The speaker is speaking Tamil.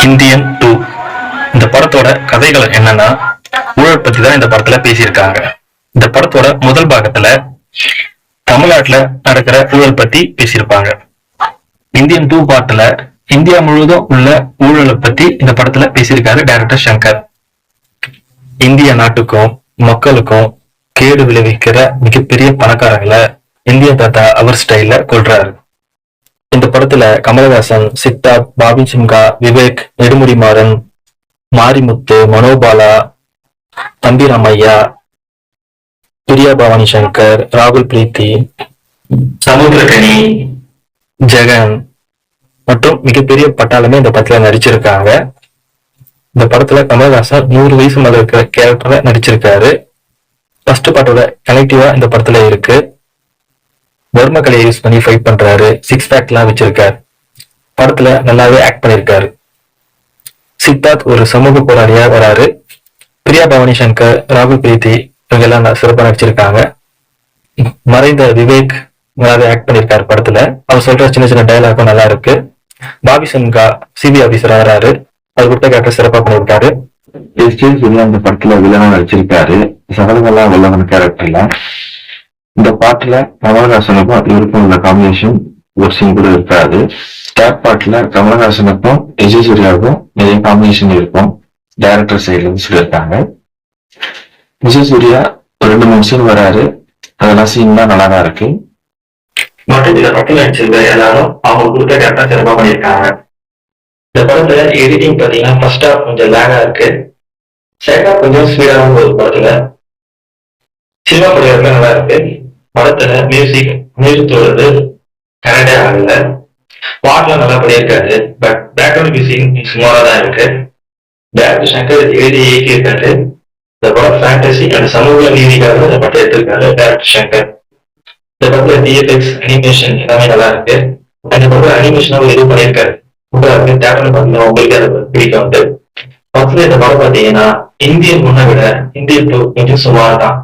இந்தியன் 2 இந்த படத்தோட கதைகள் என்னன்னா ஊழல் பத்தி தான் இந்த படத்துல பேசியிருக்காங்க. இந்த படத்தோட முதல் பாகத்துல தமிழ்நாட்டுல நடக்கிற ஊழல் பத்தி பேசியிருப்பாங்க. இந்தியன் 2 பாட்டுல இந்தியா முழுவதும் உள்ள ஊழலை பத்தி இந்த படத்துல பேசியிருக்காரு டைரக்டர் சங்கர். இந்திய நாட்டுக்கும் மக்களுக்கும் கேடு விளைவிக்கிற மிகப்பெரிய பணக்காரங்களை இந்திய தாத்தா அவர் ஸ்டைல்ல கொள்றாரு. இந்த படத்துல கமலஹாசன், சித்தார்த், பாபி சிம்ஹா, விவேக், நெடுமுடி மாறன், மாரிமுத்து, மனோபாலா, தம்பி ராமையா, பிரியா பவானி சங்கர், ராகுல் பிரீத்தி, சமுத்திரகனி, ஜெகன் மற்றும் மிகப்பெரிய பட்டாளமே இந்த படத்துல நடிச்சிருக்காங்க. இந்த படத்துல கமலஹாசன் 100 வயசு மேல இருக்கிற கேரக்டர்ல நடிச்சிருக்காரு. ஃபர்ஸ்ட் பாட்டோட கனெக்டிவா இந்த படத்துல இருக்கு. வர்ம கலையை யூஸ் பண்ணி ஃபைட் பண்றாரு. 6 பேக் எல்லாம் வச்சிருக்காரு. படத்துல நல்லாவே ஆக்ட் பண்ணிருக்காரு. சித்தார்த் ஒரு சமூக போராளியா வராரு. பிரியா பவானி சங்கர், ராகுல் பிரீத்தி இவங்க எல்லாம் சிறப்பா நடிச்சிருக்காங்க. மறைந்த விவேக் நல்லாவே ஆக்ட் பண்ணிருக்காரு படத்துல. அவர் சொல்ற சின்ன சின்ன டயலாகும் நல்லா இருக்கு. பாபி சிம்ஹா சிபி ஆபீசரா வராரு. அது கொடுத்த கேரக்டர் சிறப்பா பண்ணிருக்காரு. இந்த படத்துல வில்லனா நடிச்சிருக்காரு. சகலகலா வல்லவன் கேரக்டர்ல இந்த பாட்டுல கமலஹாசனுக்கும் இவருக்கும் உள்ள காம்பினேஷன் ஒரு சீன் கூட இருக்காது. ஸ்டார்ட் பாட்டுல கமலஹாசனுக்கும் விஜய் சூர்யாவுக்கும் நிறைய காம்பினேஷன் இருக்கும். டைரக்டர் சைட்ல இருந்து சொல்லியிருக்காங்க. விஜய் சூர்யா ஒரு 2-3 சீன் வராரு. அதெல்லாம் சீன் தான் நல்லா தான் இருக்கு. மற்றும் இந்த படத்துல நடிச்சிருக்க எல்லாரும் அவங்க கொடுத்த கேரக்டர் சிறப்பா பண்ணியிருக்காங்க. இந்த படத்துல எடிட்டிங் பாத்தீங்கன்னா ஃபர்ஸ்ட் ஹாஃப் கொஞ்சம் லேகா இருக்கு. செகண்ட் ஹாஃப் கொஞ்சம் ஸ்பீடாகவும் போகுது. படத்துல சினிமா படம் நல்லா இருக்கு. படத்துல மியூசிக் தோடுறது கனெக்டே ஆகல. பாட்டுல நல்லா பண்ணியிருக்காரு. பட் பேக்ரவுண்ட் மியூசிக் சுமாரா தான் இருக்கு. டைரக்டர் சங்கர் எழுதி இயக்கி இருக்காரு. இந்த படம் ஃபேண்டசி அண்ட் சமூக நீதிக்காக இந்த படம் எடுத்திருக்காரு டைரக்டர் சங்கர். இந்த படத்துல டிஎஃப்எக்ஸ் அனிமேஷன் எல்லாமே நல்லா இருக்கு. இந்த படத்துல அனிமேஷனாவும் எதுவும் பண்ணியிருக்காரு. தேட்டர்ல பாத்தீங்கன்னா உங்களுக்கு அதை பிடிக்கும் வந்து படத்துல இந்த படம் பாத்தீங்கன்னா இந்தியன் 1 விட இந்தியன் 2 கொஞ்சம் சுமார் தான்.